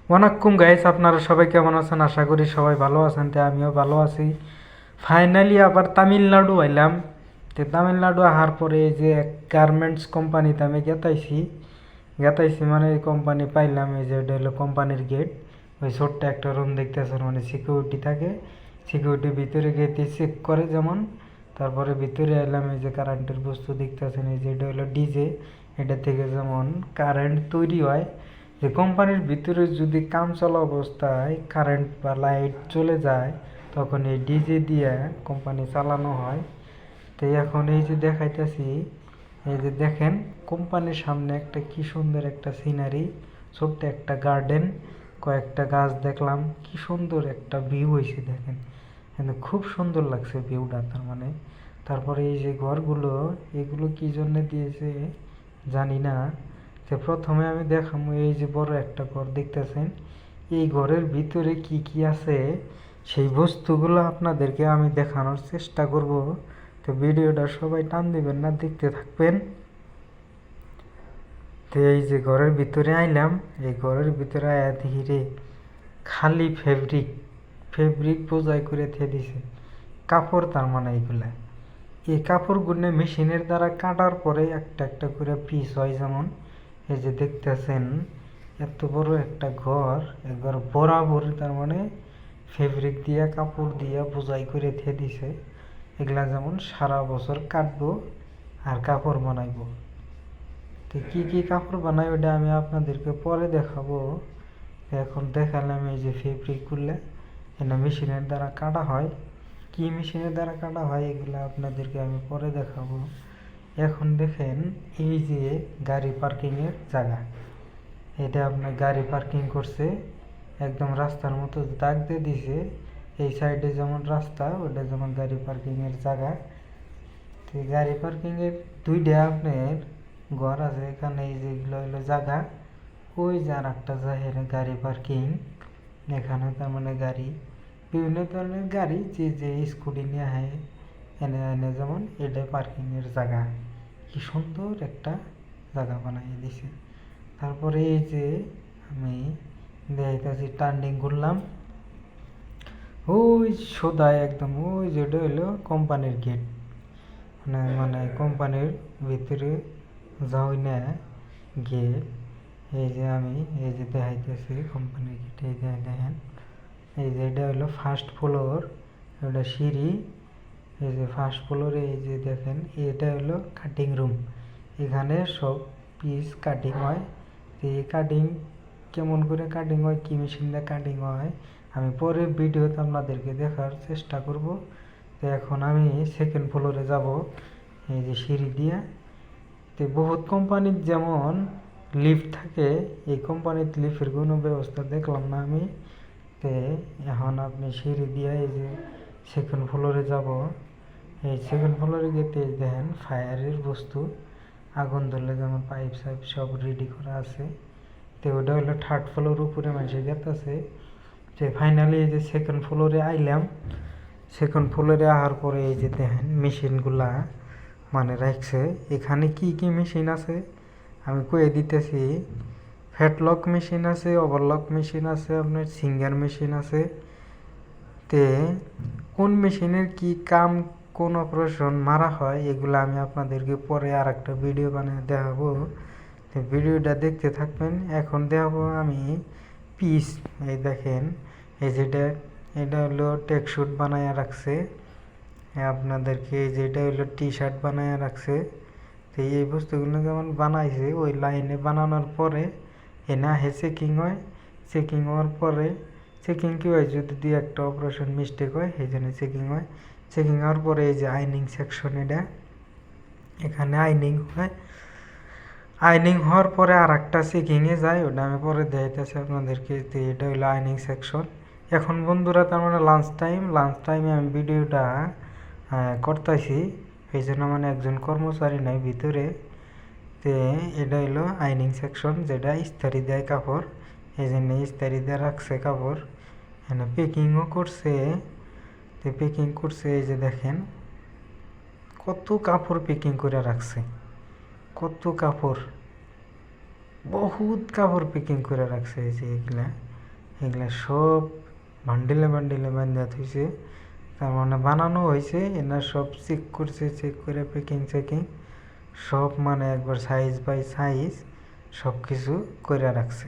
ওয়ানাক্কুম guys, আপনারা সবাই কেমন আছেন? আশা করি সবাই ভালো আছেন। তো আমিও ভালো আছি। ফাইনালি আবার তামিলনাড়ু আইলাম। তো তামিলনাড়ু আসার পরে এই যে এক গার্মেন্টস কোম্পানিতে আমি গেতাইছি মানে এই কোম্পানি পাইলাম। এই যে এটা হলো কোম্পানির গেট। ওই ছোট্ট একটা রুম দেখতেছেন, মানে সিকিউরিটি থাকে। সিকিউরিটি ভিতরে গেতে চেক করে যেমন। তারপরে ভিতরে এলাম, এই যে কারেন্টের বস্তু দেখতেছেন। এই যে এটা হলো ডিজে। এটা থেকে যেমন কারেন্ট তৈরি হয়। যে কোম্পানির ভিতরে যদি কাম চলা অবস্থায় কারেন্ট বা লাইট চলে যায়, তখন এই ডিজে দিয়ে কোম্পানি চালানো হয়। তো এখন এই যে দেখাইতেছি, এই যে দেখেন কোম্পানির সামনে একটা কি সুন্দর একটা সিনারি, ছোট্ট একটা গার্ডেন, কয়েকটা গাছ দেখলাম, কি সুন্দর একটা ভিউ হয়েছে দেখেন। কিন্তু খুব সুন্দর লাগছে ভিউটা, তার মানে। তারপরে এই যে ঘরগুলো, এগুলো কি জন্য দিয়েছে জানি না। যে প্রথমে আমি দেখাবো, এই যে বড় একটা ঘর দেখতেছেন, এই ঘরের ভিতরে কি কি আছে সেই বস্তুগুলো আপনাদেরকে আমি দেখানোর চেষ্টা করব। তো ভিডিওটা সবাই টান দিবেন না, দেখতে থাকবেন। তো এই যে ঘরের ভিতরে আইলাম, এই ঘরের ভিতরে আয়া দেখি রে, খালি ফেব্রিক ফেব্রিক বোঝাই করে থে দিছে কাপড়, তার মানে এইগুলা। এই কাপড়গুলো মেশিনের দ্বারা কাটার পরে একটা একটা করে পিস হয় যেমন। এই যে দেখতেছেন এত বড় একটা ঘর, একবার বরাবর, তার মানে ফেব্রিক দিয়া কাপড় দিয়া বোঝাই করে থে দিছে। এগুলা যেমন সারা বছর কাটবো আর কাপড় বানাইবো। তো কি কি কাপড় বানাই ওটা আমি আপনাদেরকে পরে দেখাবো। এখন দেখালাম এই যে ফেব্রিক গুলা এটা মেশিনের দ্বারা কাটা হয়। কি মেশিনের দ্বারা কাটা হয় এগুলো আপনাদেরকে আমি পরে দেখাবো। এখন দেখেন এই যে গাড়ি পার্কিংয়ের জায়গা, এটা আপনার গাড়ি পার্কিং করছে একদম রাস্তার মতো দাগ দিয়ে দিছে। এই সাইডে যেমন রাস্তা, ওটা যেমন গাড়ি পার্কিংয়ের জায়গা। তো গাড়ি পার্কিংয়ের দুইটা আপনার ঘর আছে এখানে। এই যেগুলো হলো জায়গা, ওই যে আর একটা জাহের গাড়ি পার্কিং। এখানে তার মানে গাড়ি, বিভিন্ন ধরনের গাড়ি, যে যে স্কুটি নিয়ে আহে এনে এনে, যেমন এটা পার্কিংয়ের জায়গা। কি সুন্দর একটা জায়গা বানিয়ে দিছে। তারপরে এই যে আমি দেখাইতেছি, টার্নিং করলাম ওই সোদায় একদম, ওই যেটা হলো কোম্পানির গেট। মানে মানে কোম্পানির ভিতরে যাই না গেট। এই যে আমি এই যে দেখাইতেছি কোম্পানির গেট, এই যে দেখেন। এই যে এটা হলো ফার্স্ট ফ্লোর, এটা সিঁড়ি। এই যে ফার্স্ট ফ্লোরে এই যে দেখেন, এটা হলো কাটিং রুম। এখানে সব পিস কাটিং হয়। তো এই কাটিং কেমন করে কাটিং হয়, কি মেশিন দিয়ে কাটিং হয়, আমি পরের ভিডিওতে আপনাদেরকে দেখার চেষ্টা করব। তো এখন আমি সেকেন্ড ফ্লোরে যাব, এই যে সিঁড়ি দিয়ে। তো বহুত কোম্পানির যেমন লিফট থাকে, এই কোম্পানির লিফটের কোনো ব্যবস্থা দেখলাম না আমি। তো এখন আপনি সিঁড়ি দিয়ে এই যে সেকেন্ড ফ্লোরে যাব। এই সেকেন্ড ফ্লোরে যেতে দেখেন ফায়ারের বস্তু, আগুন ধরলে যেমন পাইপ সাইপ সব রেডি করা আছে। তো ওটা হলো থার্ড ফ্লোর, উপরে মানুষে গেতেছে। যে ফাইনালি এই যে সেকেন্ড ফ্লোরে আইলাম। সেকেন্ড ফ্লোরে আসার পরে এই যে দেখেন মেশিনগুলা মানে রাখছে। এখানে কি কি মেশিন আছে আমি কয়ে দিতেছি। ফ্যাটলক মেশিন আছে, ওভারলক মেশিন আছে, আপনার সিঙ্গার মেশিন আছে। তে কোন মেশিনের কি কাম, কোন অপারেশন মারা হয়, এগুলো আমি আপনাদেরকে পরে আর একটা ভিডিও বানিয়ে দেখাবো। তো ভিডিওটা দেখতে থাকবেন। এখন দেখাবো আমি পিস। এই দেখেন, এই যেটা, এটা হলো টেকশুট বানায় রাখছে আপনাদেরকে। এই যেটা হলো টি শার্ট বানায় রাখছে। তো এই বস্তুগুলো যেমন বানাইছে ওই লাইনে বানানোর পরে এনে আহে চেকিং হয়। চেকিং হওয়ার পরে, চেকিং কী হয়, যদি দুই একটা অপারেশন মিস্টেক হয় সেই জন্য চেকিং হয়। চেকিং হওয়ার পরে এই যে আইনিং সেকশন, এটা এখানে আইনিং হয়। আইনিং হওয়ার পরে আর একটা চেকিংয়ে যায়, ওটা আমি পরে দেখাইতেছি আপনাদেরকে। তো এটা হলো আইনিং সেকশন। এখন বন্ধুরা তার মানে লাঞ্চ টাইমে আমি ভিডিওটা করতেছি। এই জন্য মানে একজন কর্মচারী নাই ভিতরে। তো এটা হলো আইনিং সেকশন, যেটা ইস্তারি দেয় কাপড়। এই জন্য ইস্তারি দিয়ে রাখছে কাপড়। এখানে প্যাকিংও করছে। তো প্যাকিং করছে, এই যে দেখেন কত কাপড় প্যাকিং করে রাখছে, কত কাপড়, বহুত কাপড় প্যাকিং করে রাখছে। এই যে এগুলা এগুলা সব বান্ডিলে বান্ডিলে বান্ধা থইছে, তার মানে বানানো হয়েছে, এনার সব চেক করছে, চেক করে প্যাকিং চেকিং সব মানে একবার সাইজ বাই সাইজ সব কিছু করে রাখছে।